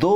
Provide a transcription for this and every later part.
2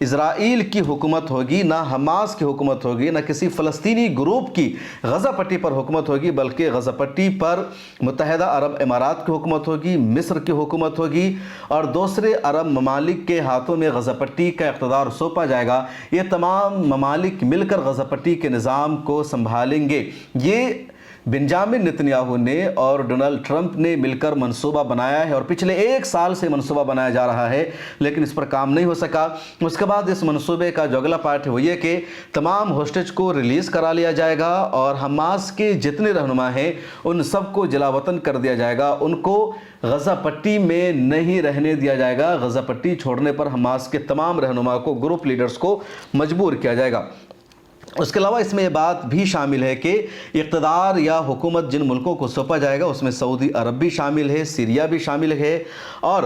اسرائیل کی حکومت ہوگی، نہ حماس کی حکومت ہوگی، نہ کسی فلسطینی گروپ کی غزہ پٹی پر حکومت ہوگی، بلکہ غزہ پٹی پر متحدہ عرب امارات کی حکومت ہوگی، مصر کی حکومت ہوگی اور دوسرے عرب ممالک کے ہاتھوں میں غزہ پٹی کا اقتدار سونپا جائے گا۔ یہ تمام ممالک مل کر غزہ پٹی کے نظام کو سنبھالیں گے۔ یہ بنجامن نتن یاہو نے اور ڈونلڈ ٹرمپ نے مل کر منصوبہ بنایا ہے اور پچھلے 1 سال سے منصوبہ بنایا جا رہا ہے، لیکن اس پر کام نہیں ہو سکا۔ اس کے بعد اس منصوبے کا جو اگلا پارٹ ہے وہ یہ کہ تمام ہوسٹیج کو ریلیز کرا لیا جائے گا اور حماس کے جتنے رہنما ہیں ان سب کو جلا وطن کر دیا جائے گا، ان کو غزہ پٹی میں نہیں رہنے دیا جائے گا۔ غزہ پٹی چھوڑنے پر حماس کے تمام رہنما کو، گروپ لیڈرز کو مجبور کیا جائے گا۔ اس کے علاوہ اس میں یہ بات بھی شامل ہے کہ اقتدار یا حکومت جن ملکوں کو سونپا جائے گا اس میں سعودی عرب بھی شامل ہے، سیریا بھی شامل ہے اور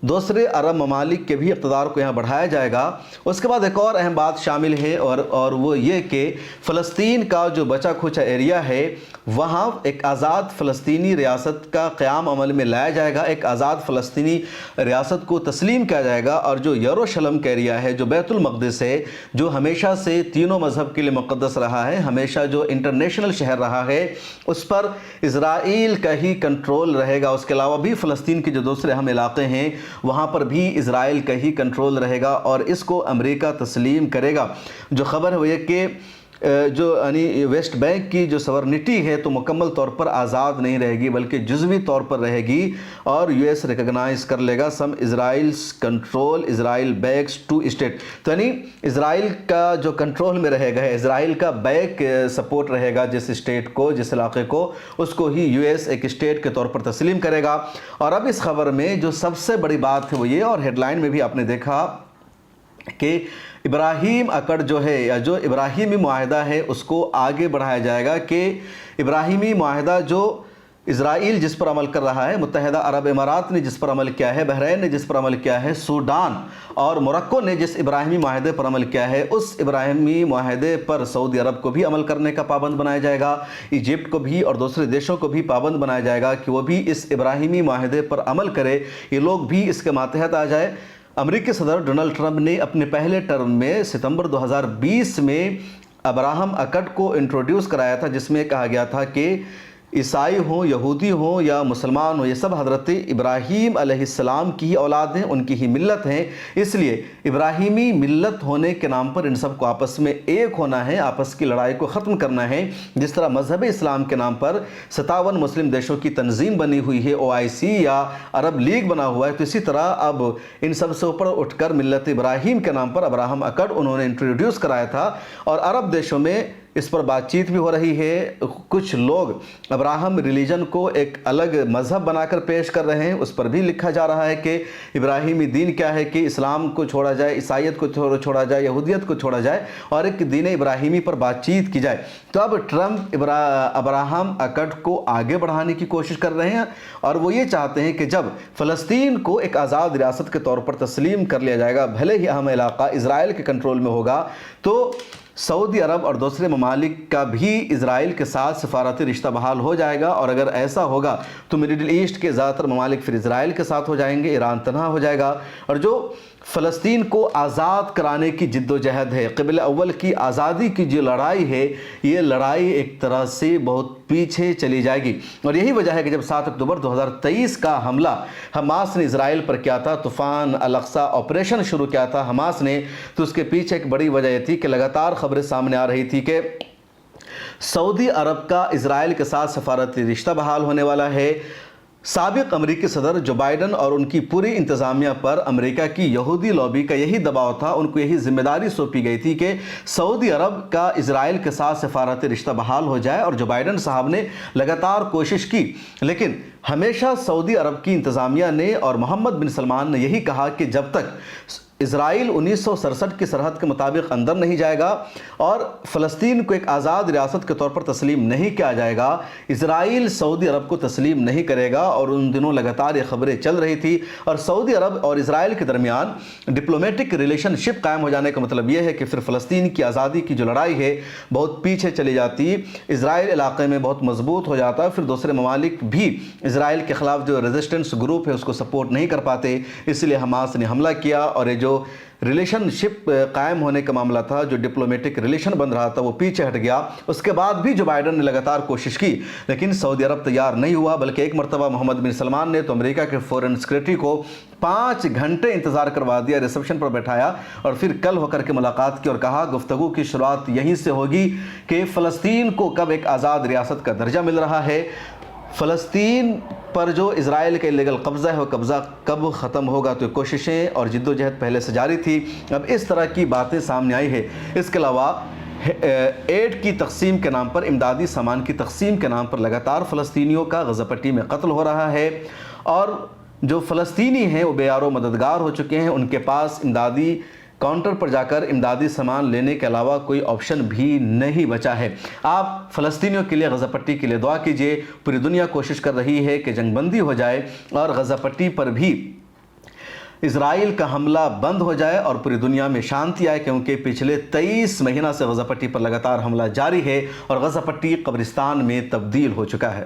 دوسرے عرب ممالک کے بھی اقتدار کو یہاں بڑھایا جائے گا۔ اس کے بعد ایک اور اہم بات شامل ہے اور وہ یہ کہ فلسطین کا جو بچا کھچا ایریا ہے وہاں ایک آزاد فلسطینی ریاست کا قیام عمل میں لایا جائے گا، ایک آزاد فلسطینی ریاست کو تسلیم کیا جائے گا اور جو یروشلم کا ایریا ہے، جو بیت المقدس ہے، جو ہمیشہ سے تینوں مذہب کے لیے مقدس رہا ہے، ہمیشہ جو انٹرنیشنل شہر رہا ہے، اس پر اسرائیل کا ہی کنٹرول رہے گا۔ اس کے علاوہ بھی فلسطین کے جو دوسرے اہم علاقے ہیں وہاں پر بھی اسرائیل کا ہی کنٹرول رہے گا اور اس کو امریکہ تسلیم کرے گا۔ جو خبر ہے وہ یہ کہ جو یعنی ویسٹ بینک کی جو سورنٹی ہے تو مکمل طور پر آزاد نہیں رہے گی بلکہ جزوی طور پر رہے گی اور یو ایس ریکگنائز کر لے گا some Israel's control Israel backs two state, تو یعنی اسرائیل کا جو کنٹرول میں رہے گا، اسرائیل کا بیک سپورٹ رہے گا جس اسٹیٹ کو، جس علاقے کو، اس کو ہی یو ایس ایک اسٹیٹ کے طور پر تسلیم کرے گا۔ اور اب اس خبر میں جو سب سے بڑی بات ہے وہ یہ، اور ہیڈ لائن میں بھی آپ نے دیکھا کہ ابراہیم اکڑ جو ہے یا جو ابراہیمی معاہدہ ہے اس کو آگے بڑھایا جائے گا کہ ابراہیمی معاہدہ جو اسرائیل جس پر عمل کر رہا ہے، متحدہ عرب امارات نے جس پر عمل کیا ہے، بحرین نے جس پر عمل کیا ہے، سوڈان اور موروکو نے جس ابراہیمی معاہدے پر عمل کیا ہے، اس ابراہیمی معاہدے پر سعودی عرب کو بھی عمل کرنے کا پابند بنایا جائے گا، ایجپٹ کو بھی اور دوسرے دیشوں کو بھی پابند بنایا جائے گا کہ وہ بھی اس ابراہیمی معاہدے پر عمل کرے، یہ لوگ بھی اس کے ماتحت آ جائے۔ امریکی صدر ڈونلڈ ٹرمپ نے اپنے پہلے ٹرم میں ستمبر 2020 میں ابراہم اکٹ کو انٹروڈیوس کرایا تھا جس میں کہا گیا تھا کہ عیسائی ہوں، یہودی ہوں یا مسلمان ہوں، یہ سب حضرت ابراہیم علیہ السلام کی ہی اولاد ہیں، ان کی ہی ملت ہیں، اس لیے ابراہیمی ملت ہونے کے نام پر ان سب کو آپس میں ایک ہونا ہے، آپس کی لڑائی کو ختم کرنا ہے۔ جس طرح مذہب اسلام کے نام پر 57 مسلم دیشوں کی تنظیم بنی ہوئی ہے، OIC یا عرب لیگ بنا ہوا ہے، تو اسی طرح اب ان سب سے اوپر اٹھ کر ملت ابراہیم کے نام پر ابراہم اکڑ انہوں نے انٹروڈیوس کرایا تھا اور عرب دیشوں میں اس پر بات چیت بھی ہو رہی ہے۔ کچھ لوگ ابراہم ریلیجن کو ایک الگ مذہب بنا کر پیش کر رہے ہیں، اس پر بھی لکھا جا رہا ہے کہ ابراہیمی دین کیا ہے، کہ اسلام کو چھوڑا جائے، عیسائیت کو چھوڑا جائے، یہودیت کو چھوڑا جائے اور ایک دین ابراہیمی پر بات چیت کی جائے۔ تو اب ٹرمپ ابراہم اکٹ کو آگے بڑھانے کی کوشش کر رہے ہیں اور وہ یہ چاہتے ہیں کہ جب فلسطین کو ایک آزاد ریاست کے طور پر تسلیم کر لیا جائے گا، بھلے ہی اہم علاقہ اسرائیل کے کنٹرول میں ہوگا، تو سعودی عرب اور دوسرے ممالک کا بھی اسرائیل کے ساتھ سفارتی رشتہ بحال ہو جائے گا اور اگر ایسا ہوگا تو مڈل ایسٹ کے زیادہ تر ممالک پھر اسرائیل کے ساتھ ہو جائیں گے، ایران تنہا ہو جائے گا۔ اور جو فلسطین کو آزاد کرانے کی جد و جہد ہے، قبل اول کی آزادی کی جو لڑائی ہے، یہ لڑائی ایک طرح سے بہت پیچھے چلی جائے گی اور یہی وجہ ہے کہ جب 7 اکتوبر 2023 کا حملہ حماس نے اسرائیل پر کیا تھا، طوفان الاقصی آپریشن شروع کیا تھا حماس نے، تو اس کے پیچھے ایک بڑی وجہ یہ تھی کہ لگاتار خبریں سامنے آ رہی تھی کہ سعودی عرب کا اسرائیل کے ساتھ سفارتی رشتہ بحال ہونے والا ہے۔ سابق امریکی صدر جو بائیڈن اور ان کی پوری انتظامیہ پر امریکہ کی یہودی لابی کا یہی دباؤ تھا، ان کو یہی ذمہ داری سونپی گئی تھی کہ سعودی عرب کا اسرائیل کے ساتھ سفارتی رشتہ بحال ہو جائے اور جو بائیڈن صاحب نے لگاتار کوشش کی، لیکن ہمیشہ سعودی عرب کی انتظامیہ نے اور محمد بن سلمان نے یہی کہا کہ جب تک اسرائیل 1967 کی سرحد کے مطابق اندر نہیں جائے گا اور فلسطین کو ایک آزاد ریاست کے طور پر تسلیم نہیں کیا جائے گا، اسرائیل سعودی عرب کو تسلیم نہیں کرے گا۔ اور ان دنوں لگاتار یہ خبریں چل رہی تھی اور سعودی عرب اور اسرائیل کے درمیان ڈپلومیٹک ریلیشن شپ قائم ہو جانے کا مطلب یہ ہے کہ پھر فلسطین کی آزادی کی جو لڑائی ہے بہت پیچھے چلی جاتی، اسرائیل علاقے میں بہت مضبوط ہو جاتا، پھر دوسرے ممالک بھی اسرائیل کے خلاف جو ریزسٹنس گروپ ہے اس کو سپورٹ نہیں کر پاتے، اس لیے حماس نے حملہ کیا، اور یہ جو ریلیشن شپ قائم ہونے کا معاملہ تھا، جو ڈپلومیٹک ریلیشن بن رہا تھا، وہ پیچھے ہٹ گیا۔ اس کے بعد بھی جو بائیڈن نے لگاتار کوشش کی، لیکن سعودی عرب تیار نہیں ہوا، بلکہ ایک مرتبہ محمد بن سلمان نے تو امریکہ کے فورن سیکرٹری کو 5 گھنٹے انتظار کروا دیا، ریسیپشن پر بیٹھایا، اور پھر کل ہو کر کے ملاقات کی اور کہا گفتگو کی شروعات یہیں سے ہوگی کہ فلسطین کو کب ایک آزاد ریاست کا درجہ مل رہا ہے، فلسطین پر جو اسرائیل کا ایلیگل قبضہ ہے وہ قبضہ کب ختم ہوگا۔ تو کوششیں اور جد و جہد پہلے سے جاری تھی، اب اس طرح کی باتیں سامنے آئی ہے۔ اس کے علاوہ ایڈ کی تقسیم کے نام پر، امدادی سامان کی تقسیم کے نام پر لگاتار فلسطینیوں کا غزہ پٹی میں قتل ہو رہا ہے، اور جو فلسطینی ہیں وہ بے یار و مددگار ہو چکے ہیں، ان کے پاس امدادی کاؤنٹر پر جا کر امدادی سامان لینے کے علاوہ کوئی آپشن بھی نہیں بچا ہے۔ آپ فلسطینیوں کے لیے، غزہ پٹی کے لیے دعا کیجئے۔ پوری دنیا کوشش کر رہی ہے کہ جنگ بندی ہو جائے اور غزہ پٹی پر بھی اسرائیل کا حملہ بند ہو جائے اور پوری دنیا میں شانتی آئے، کیونکہ پچھلے 23 مہینہ سے غزہ پٹی پر لگاتار حملہ جاری ہے اور غزہ پٹی قبرستان میں تبدیل ہو چکا ہے۔